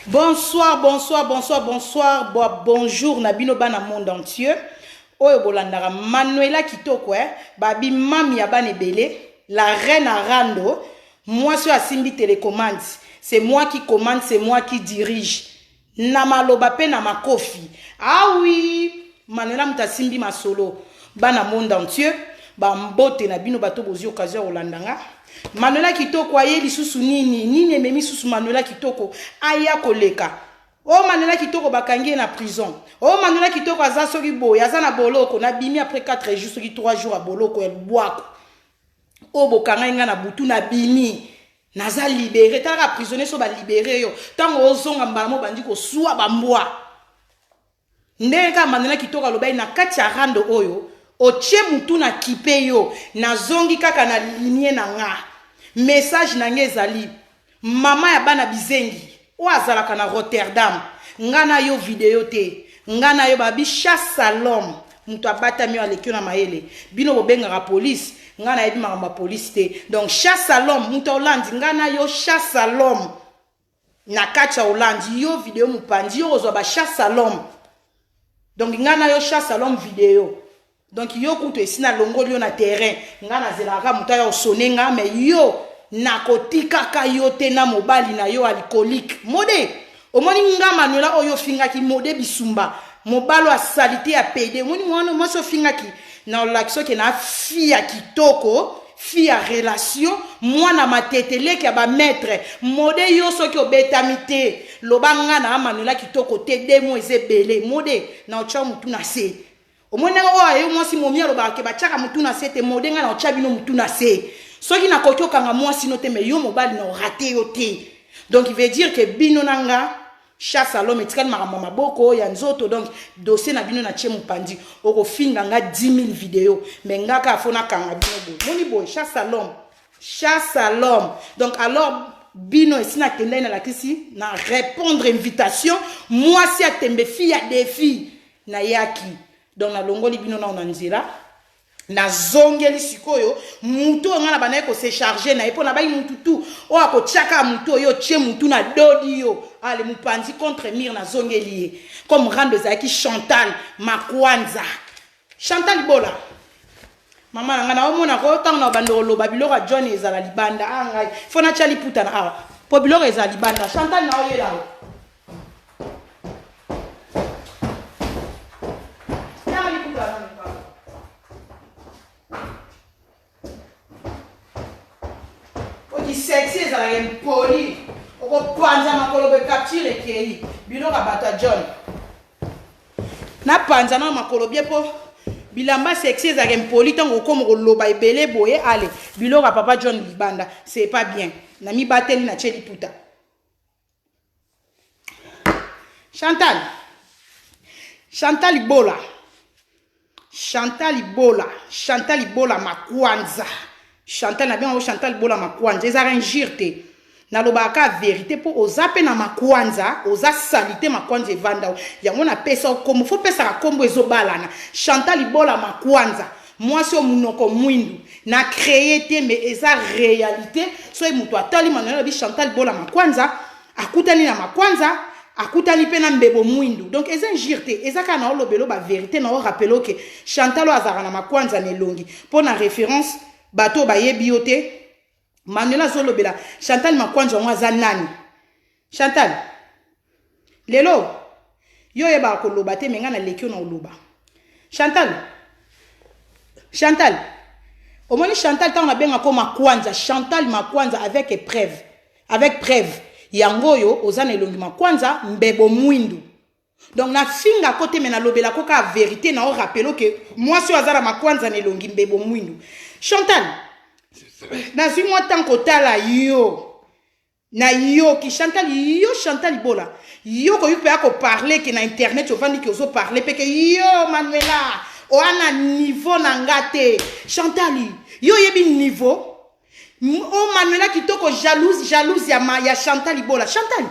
Bonsoir, bonsoir, bonsoir, bonsoir, bonjour, Nabino Bana monde entier. Oyo bolandara Manuela Kitoko, babi mami ya banebele, la reine Arando. Moi, je suis à Simbi Télécommande. C'est moi qui commande, c'est moi qui dirige. Namaloba pe na makofi. Ah oui, Manuela muta Simbi ma solo. Bana monde entier, ba mbote na bino bato bozi occasion olandanga. Manuela Kitoko aye lisusu nini ememi susu Manuela Kitoko aya koleka. Oh Manuela Kitoko bakangi na prison. Oh Manuela Kitoko aza soki boy, aza na boloko na bimi après 4 jours soki 3 jours à boloko el boako. Oh bokanga nga na butu na bimi. Naza libéré, tala prisonnier so ba libéré yo. Tango ozonga mbamo bandi ko suwa bambwa. Ndeka Manuela Kitoko lobai na kati ya rando oyo. Oche mutu na kipe yo. Na zongi kaka na linie na nga. Message na ngezali. Mama ya bana bizengi. O azalaka na Rotterdam. Ngana yo video te. Ngana yo babi chasse à l'homme. Mutu abata miyo alekio na maele. Bino bobenga la police. Ngana yebi ma police te. Donc chasse à l'homme. Mutu Hollande. Ngana yo chasse à l'homme. Na kacha Hollande. Yo video mupandi. Yo ozo ba chasse à l'homme. Donc ngana yo chasse à l'homme vidéo. Donc yo kuto esina longo lio na terrain. Ngana zelaka muta yo sonenga. Mais yo nakotika ka yo te na mobali na yo alcoolique. Mode. Omoni nga Manuela oyo finga ki mode bisumba. Mobalo a salite a pede. Omoni mwana mwaso finga ki. Na lakso ke na fille kitoko. Fille a relation. Mwana matetele ki ba maître. Mode yo so ki obetamite. Lobanga na Manuela kitoko te demo ezebele. Mode na ocha mutu na se. Omoni nga oyo mwasi momia loba ke bachaka mutu na se te mode nga na ocha bino mutu na se. Soki na kokyo kanga mwasi no te me yo mobali na raté yo te. Donc il veut dire que bino nanga chasse à l'homme etikali makambo maboko ya nzoto. Donc dossier na bino na tie mupandi oko finga nga 10 000 vidéos mais ngaka afona kanga bino bo moni boy chasse à l'homme, chasse à l'homme. Donc alors bino esina tenda na la kisi na répondre invitation moi si atembe fille ya défi na yaki. Donc na longoli bino na onanzira na zongeli sikoyo mutu ngana bana ko se charger na epona bayi mutu tu o akochaka mutu yo tie mutu na dodi yo ale mupandi contre mire na zongeli comme rando zaki Chantal Makwanza. Chantal Bola mama ngana omona ko tanga bando loba biloko John ezala libanda angai fona chali puta na po biloko ezala libanda Chantal na oyela sexy za la poli oko panza makolo be capture kei bino ka bata John na panza na makolo bien po bilamba sexy za poli tango komo ko loba ebele boye ale bilo ka papa John libanda c'est pas bien na mi bateli na cheli puta Chantal Bola Makwanza. Chantal na bien Chantal Bola Makwanza ezara injirte na lobaka vérité po ozape na Makwanza oza salite Makwanza evanda yango na pesa comme faut pesa kombo ezobalana Chantal Bola Makwanza moi so munoko mwindu na créé te mais eza réalité so muto atali Manuela bi Chantal Bola Makwanza akutani na Makwanza akutani pe na mbebo mwindu donc eza injirte eza kana olobelo ba vérité na o rappelo que Chantal azara na Makwanza nelongi pour na référence bato ba yebiote Manuela zolobela Chantal Makwanza mwaza nani Chantal lelo yo yeba ko loba te menga na lekio na oloba Chantal omoni Chantal tanga benga ko Makwanza Chantal Makwanza avec preuve yango yo ozana elongi Makwanza mbebo mwindu. Donc na finga côté mena lobela ko ka vérité na o rappelo que moi si azara Makwanza nelongi mbebo mwindu Chantal na zui moi tant kotala yo na yo ki Chantal Bola yo ko yupe ako parler que na internet o vandi ki ozo parler pe que yo Manuela o ana niveau na ngate Chantal yo yebi niveau o Manuela kitoko jalouse ya Chantal Bola Chantal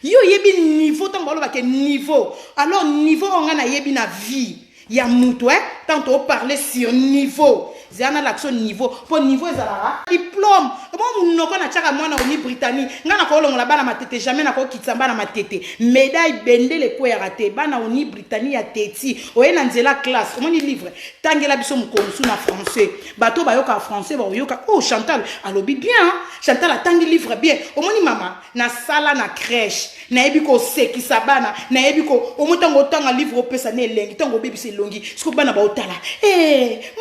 yo yebi niveau tant balo ba ke niveau alors niveau on na yebi na vie ya mutu tant on parler sur niveau zana l'action niveau pour niveau ezala diplôme bon munoko na tchaka mwana oni Britannie ngana ko longola bana matete jamais na ko kitsamba na matete médaille bendele ko ya raté bana oni Britannie ya teti oyena nzela classe omoni livre tangela biso mukonsu na français bato bayoka français ba yoka oh Chantal alobi bien Chantal atangi livre bien omoni mama na sala na crèche na yebi ko sekisa bana na yebi ko omutango tanga livre opesa ne lengi tango bebi se longi siko bana ba otala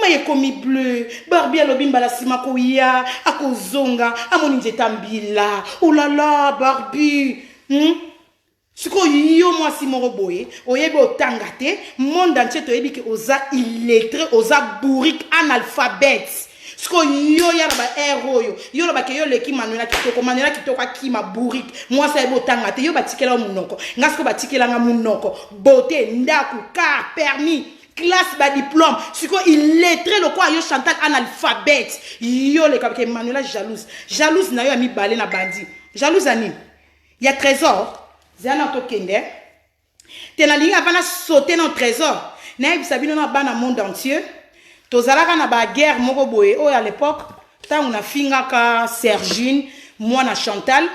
maye komi bleu Barbie alobi mbala sima ko ya akozonga amoni nzeta mbila oh là là Barbie siko yo mwasi moko boye oyebi otanga te monde entier toyebi ke oza illettré oza bourrique analphabète siko yo ya ba héros yo lo ba ke yo leki Manuela kitoko akima bourrique mwasi ayebi otanga te yo batikela munoko ngasiko batikela nga munoko beauté ndaku car permis classe ba diplôme siko illettré le quoi yo Chantal analphabète yo le ka ke Manuela jalouse na yo ami balé na bandi jalouse ani ya trésor zana to kende tena linga bana sauter dans trésor na bisabino na bana monde entier tozalaka na ba guerre moko boye o à l'époque ta una finga ka Sergine moi na Chantal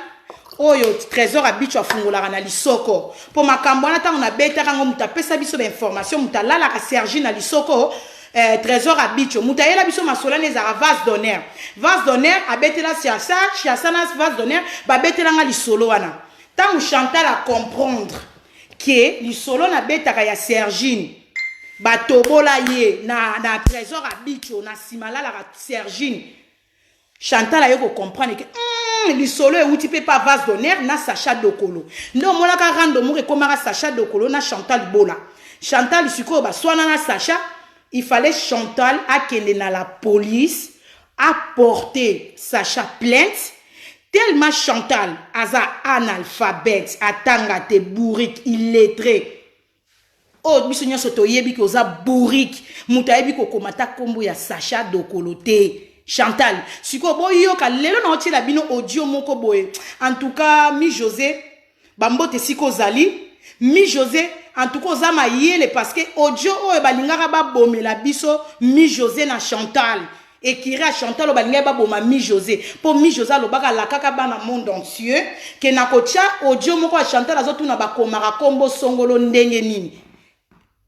oyo trésor abicho afungola na lisoko po makambo na ta una beta kango mutapesa biso ba information mutalala ka Sergine na lisoko trésor abicho mutayela biso masolane za vase d'honneur abetela siasa na vase d'honneur ba betela nga lisolo wana tant Chantal à comprendre que lisolo na betaka ya Sergine batobola ye na trésor abicho na simala la Sergine Chantal a yo comprendre que lisolo e uti pe pas vase d'honneur na Sacha Dokolo ndo mona ka rando mo rekomara Sacha Dokolo na Chantal bola Chantal siko ba swana na Sacha il fallait Chantal akende na la police apporter Sacha plainte tellement Chantal aza analphabète atanga te bourrique illettré oh biso nyoso to yebi ko za bourrique muta yebi ko komata kombo ya Sacha Dokolo te Chantal siko boyo ka lelo na otila bino audio moko boye en tout cas mi José bambote siko zali mi José en tout cas za mayele parce que audio o balingaka ba bomela biso mi José na Chantal et qui a Chantal obalinga ba boma mi José pour mi José lobaka la kaka bana monde entier que na kocha audio moko Chantal azotuna ba komara kombo songolo ndenge nini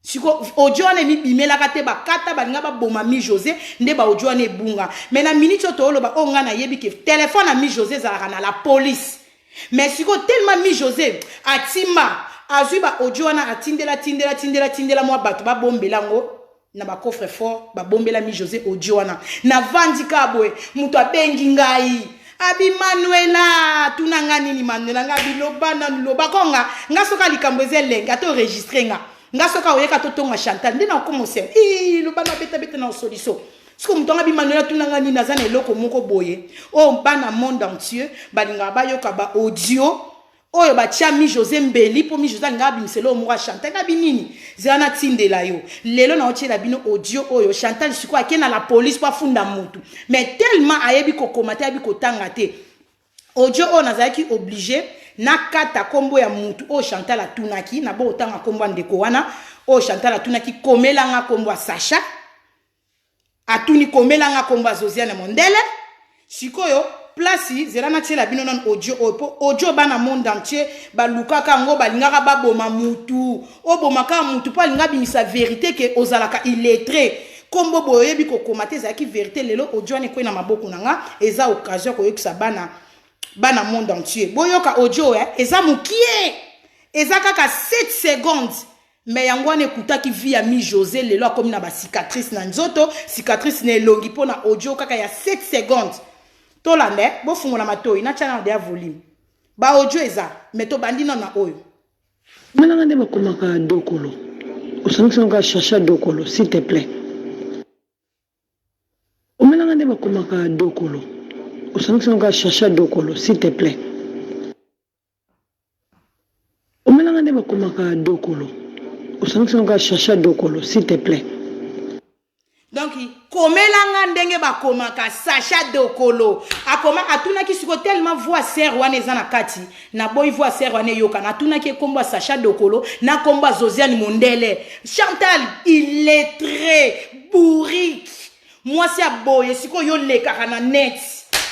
siko audio ane mi bimela kate ba kata balinga ba boma mi José nde ba audio ane bunga mais na minute to loba onga na yebi ke téléphone à mi José za na la police mais siko tellement mi José atima azuba audio ana atindela moi bato ba bombelango na ba coffre fort ba bombela mi José audio wana na vandika boy muto abengi ngai abi Manuela tunanga nini Manuela ngabi lobana loba konga ngasoka likambo ezelenge ato enregistrer ngasoka oyeka to tonga Chantal ndina commencer lobana beta na solution siko mutonga bi Manuela tunanga nini nazana eloko moko boye o bana monde entier balinga bayoka ba audio oyo batia mi José mbeli po mi José nga bimiselo mwa Chantal nga binini zana tindela yo lelo na otiela bino audio oyo Chantal siko akena la police pa funda mutu mais tellement ayebi ko komate abi ko tanga te audio o nazaki obligé na kata kombo ya mutu o Chantal atunaki na bo tanga kombo ndeko wana o Chantal atunaki komela nga kombo Sacha atuni komela nga kombo Josiane Mondele sikoyo place zela na tiela bino non audio bana monde entier balukaka ngo balingaka baboma mutu obomaka mutu pa linga bimisa vérité que ozalaka illettré kombo boyebi ko komate zaki vérité lelo audio ne ko na maboko nanga eza occasion ko yokisa bana monde entier boyoka audio eza mukie eza kaka 7 secondes mais yango ne kutaki via mi José lelo akomi na ba cicatrice na nzoto cicatrice ne longi pona audio kaka ya 7 secondes tola ne bo fungola matoi na channel de volume ba audio eza meto bandino na oyo Malanga nde bakomaka Dokolo osangisa Sacha Dokolo s'il te plaît Omelanga nde bakomaka Dokolo osangisa Sacha Dokolo s'il te plaît Omelanga nde bakomaka Dokolo osangisa Sacha Dokolo s'il te plaît donc komelanga ndenge bakomaka Sacha Dokolo akoma atuna ki siko tellement voix serre wana eza na kati na boy voix serre wana yoka na atuna ki komba Sacha Dokolo na komba Josiane Mondele Chantal illettré bourrique moi c'est boye siko yo lekaka na net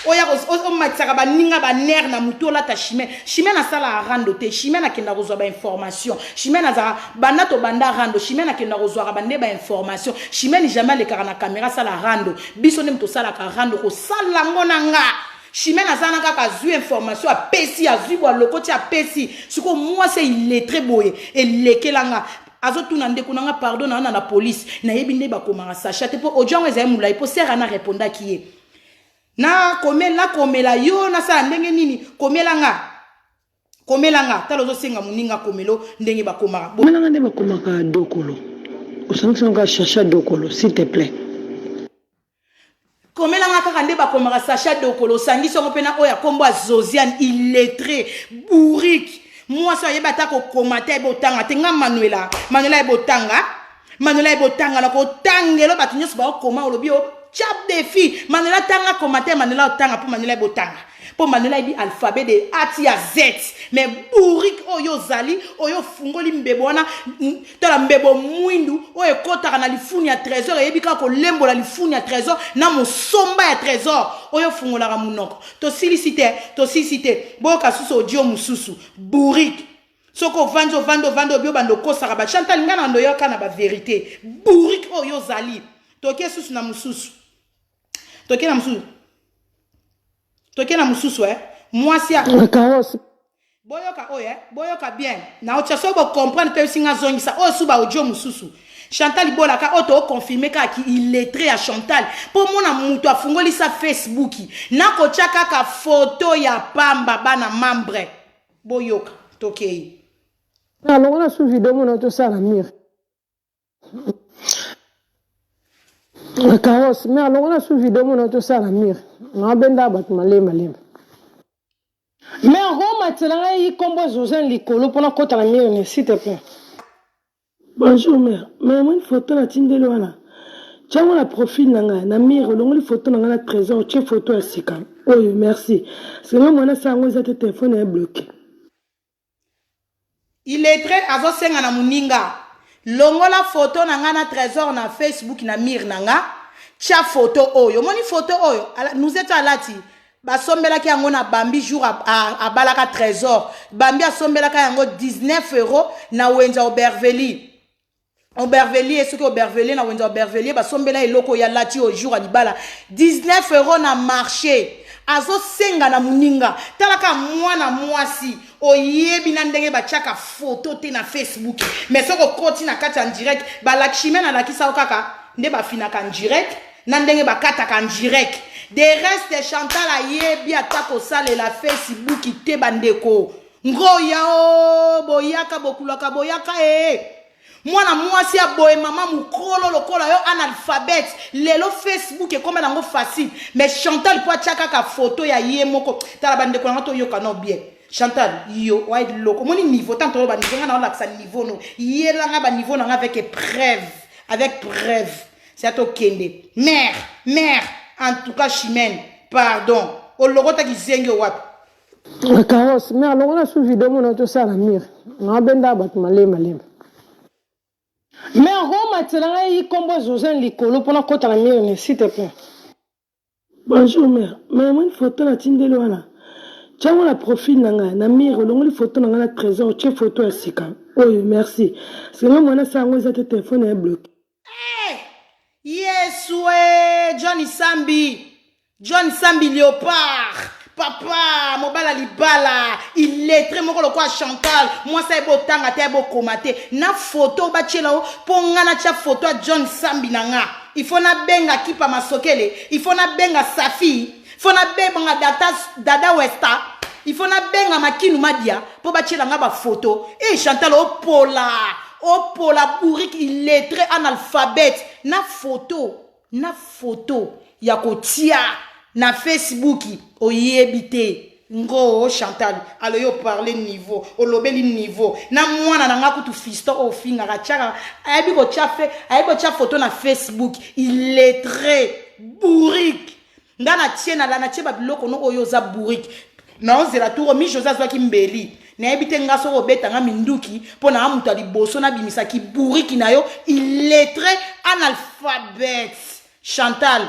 oya o matsaka ba ninga ba ner na muto la ta chimene chimene sala rando te chimene akenda kozwa ba information chimene za banda to banda rando chimene akenda kozwa ba nde ba information chimene jamais le na caméra sala rando biso ne mto sala ka rando ko sala ngona nga chimene azana kaka zu information a pesi a zu bo lokoti a pesi siko moi c'est illettré boye elekelanga azotuna ndeko nanga pardon na la police na yebi nde ba komanga sacha te po ojongo ezai mulai po sera na répondre ki na komela yo na sa ndenge nini komelanga talo zo senga muninga komelo ndenge ba komaka komelanga nde ba komaka dokolo osangisa nga chercher dokolo s'il te plaît komelanga kaka nde ba komaka sacha dokolo sangisa ngo pena oya kombo Zosiane illettré bourrique moi ça yeba ta ko komata ebotanga tenga Manuela ebotanga na ko tangelo batinyo ba koma olobi o chap défi Manuela tanga komata Manuela otanga pour Manuela ebotanga pour Manuela ibi alphabet de A à Z mais bourrique oyo zali oyo fungoli mbebona tala mbebo mwindu oyo kotaka na lifuni ya trésor yebika ko lembola lifuni ya trésor na musomba ya trésor oyo fungola ka munoko to silicité boka susu odio mususu bourrique soko vando bio bando kosaka ba Chantal ngana ndo yoka na ba vérité bourrique oyo zali toke susu na mususu moi si boyoka bien na ocha so bo comprendre pe singa zongisa o suba ojo mususu Chantal bolaka auto confirmer ka ki illettré à Chantal pour mona muto afungoli sa Facebook na ko chaka ka photo ya pamba bana membre boyoka tokei alors on a sous vidéo mon auto ça la mire la carrosse mais alors on a sous vidéo mon auto ça la mire na benda bat malema mais en gros maintenant il combo Josiane likolo pour na kota la mire s'il te plaît bonjour mère mais moi une photo na tindelo wana tiens la profil nanga na mire longo photo nanga na trésor tiens photo à sika oui merci c'est moi na ça ngo za téléphone est bloqué il est très azo senga na muninga longo la photo nanga na trésor na Facebook na mire nanga tia photo oyo moni photo oyo nous êtes à lati basombela ki yango na bambi jour a balaka trésor bambi asombela ka yango 19 € na wenza Aubervilliers et ce que Aubervilliers na wenza Aubervilliers basombela eloko ya lati au jour a libala 19 € na marché azo senga na muninga talaka mwana mwasi oyebi na ndenge bachaka photo te na Facebook mais soko koti na kati en direct balakishime na lakisa okaka nde bafinaka en direct na ndenge bakataka en direct de reste Chantal ayebi atako sale la Facebook te bandeko ngoya o boyaka bokulaka boyaka mwana mwasi ya boye mama mukolo lokola yo analphabète lelo Facebook e koma nango facile mais Chantal po chaka ka photo ya ye moko tala bandeko na to yoka no bien Chantal yo wide loko moni niveau tant to ba niveau na la sa niveau no yelanga ba niveau na avec preuve c'est à toi kende mère en tout cas chimène pardon o logo ta ki zenge wapi la carrosse mais alors on a sous vidéo mon auto ça la mire na benda bat malema mais en gros maintenant il combo Josiane likolo pour na kota la mire s'il te plaît bonjour mère mais moi une photo na tindelo wana tiens la profil nanga na mire longo photo nanga na trésor tiens photo à sika oui merci c'est moi na ça ngo za téléphone est bloqué yes ouais John Sambi Léopard papa mobala libala il est très moko lokwa Chantal moi ça ebotanga te ebokomate na photo bachela ponga na cha photo John Sambi nanga il faut na benga kipa masokele il faut na benga Safi il faut na benga dada Westa il faut na benga makinu madia po bachela nga ba photo Chantal opola bourrique il est très analphabète na photo ya kotia na Facebook oyebite ngo Chantal alo yo parler niveau olobeli niveau na mwana na ngaku tu fisto ofinga kachaka ayebi ko tia photo na Facebook il est très bourrique ngana tiena la na tie ba biloko no oyo za bourrique na ozela tour mi Joseph zwa kimbeli na ebite ngaso obeta nga minduki pona amuta liboso na bimisa ki bourrique na yo il est très analphabète Chantal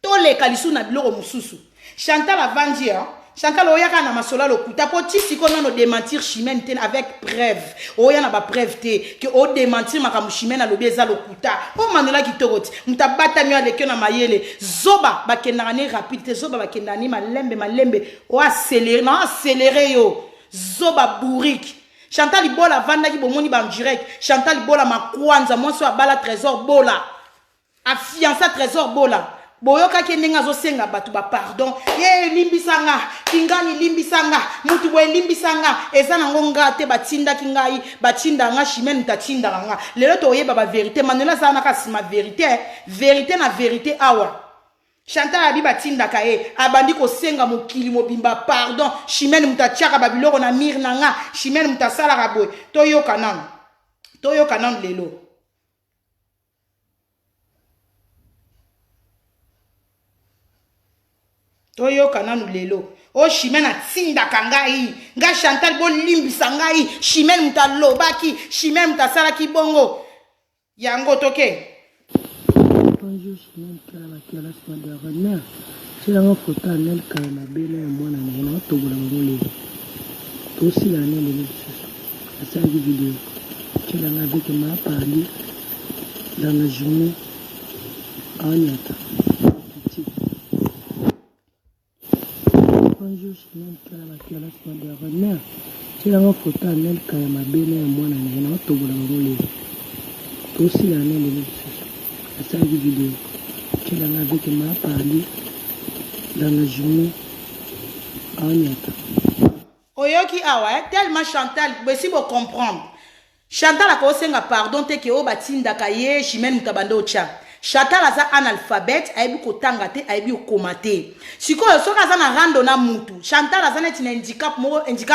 tole kalisu na biloko mususu Chantal a vendu, hein. Chantal oyaka na masola lokuta po ti sikono no démentir Chimène ten avec preuve. Oya na ba preuve te que o démentir makamu Chimène alobi eza lokuta. O manela kitokoti. Mutabata nyo aleke na mayele. Zoba bakendana ne rapide, zoba bakendana ni malembe. O accélérer yo. Zoba bourrique. Chantal Ibola vanda ki bomoni ba direct. Chantal Ibola makwanza monso abala trésor bola. A fiança trésor bola. Boyoka kendenga zo senga batu ba pardon. Ye limbisanga, kingani limbisanga, mutu boy limbisanga. Eza nango ngate batinda kingai, batinda nga Chimène tatinda nga. Lelo to yeba ba vérité, manela za na kasima vérité, vérité na vérité awa. Chantal abi batinda kae, abandi ko senga mokili mobimba pardon. Chimène mutachaka babiloko na mir nanga, Chimène mutasala raboy. Toyo kanan lelo. Toyo kananu lelo. O Chimène atinda kangai. Nga Chantal bo limbisa ngai. Chimène mutalobaki. Chimène mutasalaki bongo. Yango toke. Bonjour Chimène kala sima de renard. C'est la photo anel kala na bela ya mwana na na tobola ngole. Aussi la anel le c'est ça une vidéo. Tu l'as avec ma parlé dans la journée en yata. Bonjour Chimène kala sima de renard. C'est la photo anel kala na bela ya mwana na na tobola ngole. Aussi la anel le c'est ça une vidéo. Tu l'as avec ma parlé dans la journée en yata. Oyoki awa, tellement Chantal, si vous comprendre. Chantal a kosenga pardon te ke o batinda kaye Chimène mutabando cha. Chantal aza analphabète, aibi kotanga te, aibi komate. Sikoyo soka aza na rando na mutu. Chantal aza neti na handicap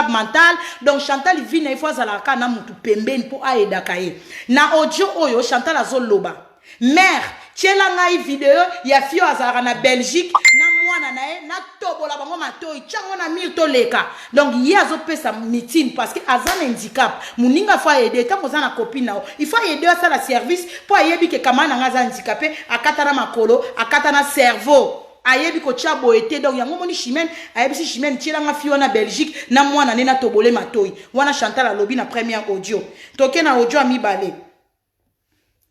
mental, donc Chantal vit na ifo azala ka na mutu pembeni po aeda kaye. Na audio oyo Chantal azo loba. Mère, tiela ngai vidéo ya fio azara na Belgique na mwana nae na tobola bango matoi chango na milto leka. Donc ye azo pesa meeting parce que azana handicap. Muninga fa aider tant kozana copine nao. Il faut aider ça la service pour yebi ke kamana ngaza handicapé akata na makolo, akata na cerveau. Ayebi ko chabo ete donc yango moni Chimène ayebi si Chimène tiela nga fio na Belgique na mwana ne na tobole matoi. Wana Chantal alobi na première audio. Toke na audio amibale.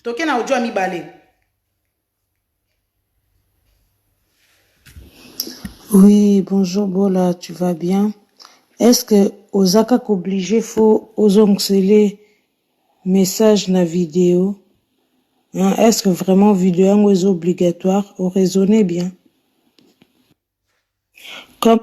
Toke na audio amibale. Oui, bonjour Bola, tu vas bien? Est-ce que Osaka obligé faut ozonxele message na vidéo? Hein? Est-ce que vraiment vidéo est obligatoire? Ou raisonnez bien? Comme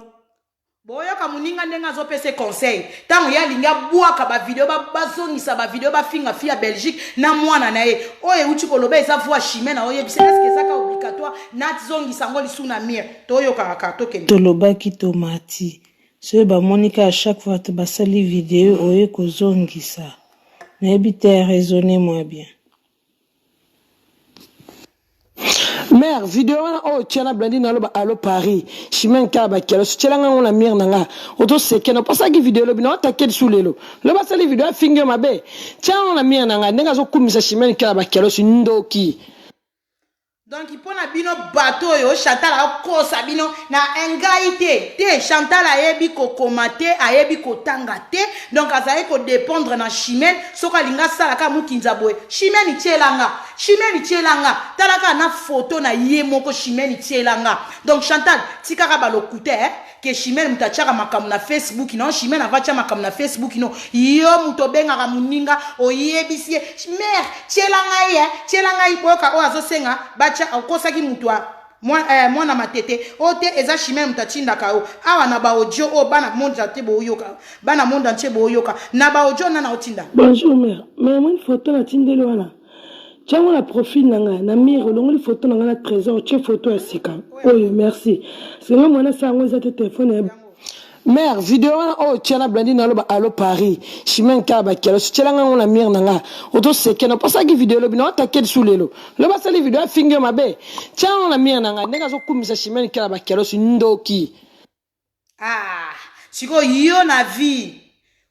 Boyoka muninga ndenga zo pese conseil. Tango ya linga bwaka ba video bazongisa ba video ba finga fia Belgique na mwana na ye. Oye uchi koloba eza voix Chimène oye bise est-ce que ça obligatoire na zongisa ngoli suna mire. Toyoka kaka toke. toloba ki tomati. Ce ba Monica à chaque fois te basali vidéo oye ko zongisa. Na ebite raisonnez moi bien. Mère, vidéo oh tiana blandi na loba allo Paris. Chimène kaba kelo tchelanga ngona mire nanga. Oto seke no pasa ki vidéo lobi na takel sulelo. Loba sali vidéo finge mabe. Tiana na mire nanga ndenga zo kumisa Chimène kaba kelo sindoki. Donc il pona bino bateau yo Chantal a kosa bino na engaité te Chantal ayebi ko komate ayebi ko tangate donc azaye ko dépendre na Chimène soka linga sala ka mukinza boy Chimène tielanga talaka na photo na ye moko Chimène tielanga donc Chantal tikaka balokute que Chimène mutachaka makamu na Facebook non Chimène avacha makamu na Facebook non yo mutobenga ka muninga oyebisi mère tielanga iboka o azosenga bacha okosaki mutwa mwana matete ote eza Chimène mutachinda kao awa na ba audio o bana monda te boyoka bana monda nche boyoka na ba audio na otinda. Bonjour mère, mais moi une photo na tindeli wana. Tiens la profil nanga na mire longo photo nanga na trésor tiens photo ya sika. Oui, merci. C'est moi mwana sa ngoza te téléphone. Mère, vidéo oh tiana blandi na loba allo Paris. Chimène kaba kelo tchelanga ngona mire nanga. Oto seke no pasa ki vidéo lobi na takel sulelo. Loba sali vidéo finge mabe. Tiana na mire nanga ndenga zo kumisa Chimène kaba kelo sindoki. Ah, siko yo na vie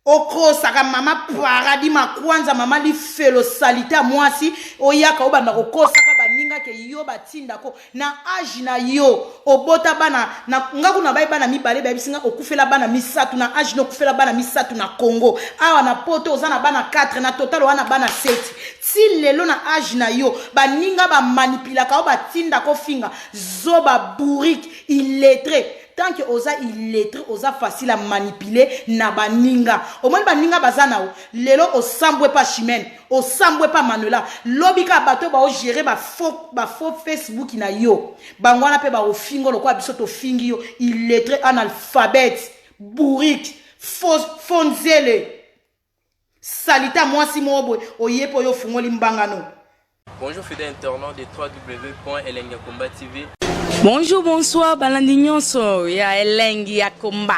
okosaka mama paradis makwanza mama lifelo salita mwasi oyaka obanda kokosaka baninga ke yo batindako na age na yo obota bana na ngaku na bai bana mibale babisinga okufela bana misatu na age no okufela bana misatu na Congo awa na poto ozana bana 4 na total wana bana 7 ti lelo na age na yo baninga ba manipulaka batindako finga zoba bourrique illettré. Tant que osa illettré, osa facile à manipuler na baninga. Au moins baninga bazana o. Lelo o sambwe pas chimène, o sambwe pas Manuela. Lobika bato ba o gérer ba faux Facebook na yo. Bangwana pe ba o fingo lo kwa biso to fingi yo illettré analphabète, bourrique, fonzele. Salita moi si mobo oyepo yo fungoli mbangano. Bonjour fidèles internautes de www.elengiakomba TV. Bonjour, bonsoir, balandignon so ya Elengia Komba,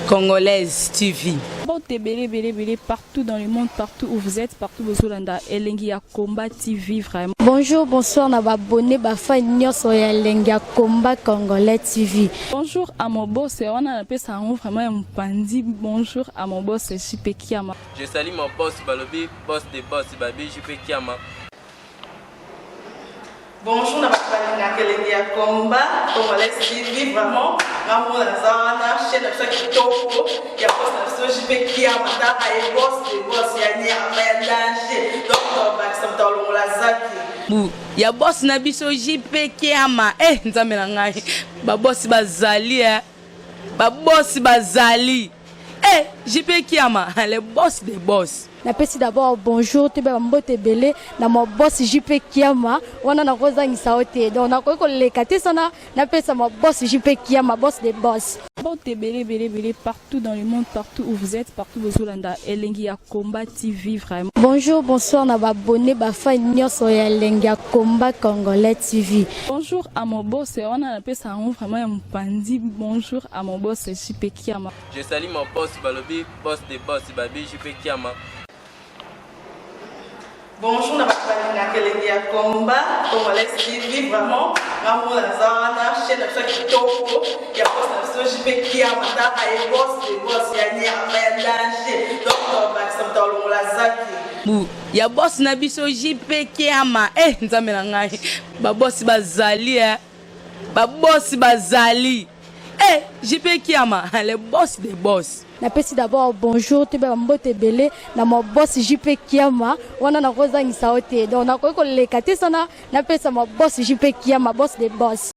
Congolaise TV. Bon, t'es belé partout dans le monde, partout où vous êtes, partout où vous êtes, Elengia Komba TV vraiment. Bonjour, bonsoir, na abonné bafa nyonso ya Elengia Komba Congolais TV. Bonjour à mon boss, on a appelé ça vraiment un pandi. Bonjour à mon boss, JP Kiama. Je salue mon boss Balobi, boss des boss Babi, JP Kiama. Bonjour, na balinga Elengia Komba Congolais TV vraiment ngamo na zana chaîne ça kitoko ya boss na JP Kiama ta ay boss de boss ya ni ya danger donc ba samta longola zaki ya boss na biso JP Kiama nzambe na ngai ba boss bazali ba boss bazali JP Kiama le boss des boss. Napesi d'abord bonjour te ba mbote belé na mo boss JP Kiama wana na kozangisa ote donc na ko lekate sana napesa mo boss JP Kiama boss des boss. Bon, t'es belé partout dans le monde, partout où vous êtes, partout où vous êtes, Elengia Komba TV vraiment. Bonjour, bonsoir, na abonné bafa nyonso ya Elengia Komba Congolais TV. Bonjour à mon boss, on a appelé ça vraiment un pandi. Bonjour à mon boss JP Kiama. Je salue mon boss Balobi, boss des boss Babi, JP Kiama. Bonjour, na balinga Elengia Komba Congolais TV vraiment ngamo na zana chaîne ça kitoko ya boss na JP Kiama ta ay boss de boss ya ni ya danger donc ba samta longola zaki ya boss na biso JP Kiama nzambe na ngai ba boss bazali ba boss bazali JP Kiama le boss des boss. Napesi d'abord bonjour te ba mbote belé na mo boss JP Kiama wana na kozangisa ote donc na ko lekate sana napesa mo boss JP Kiama boss des boss.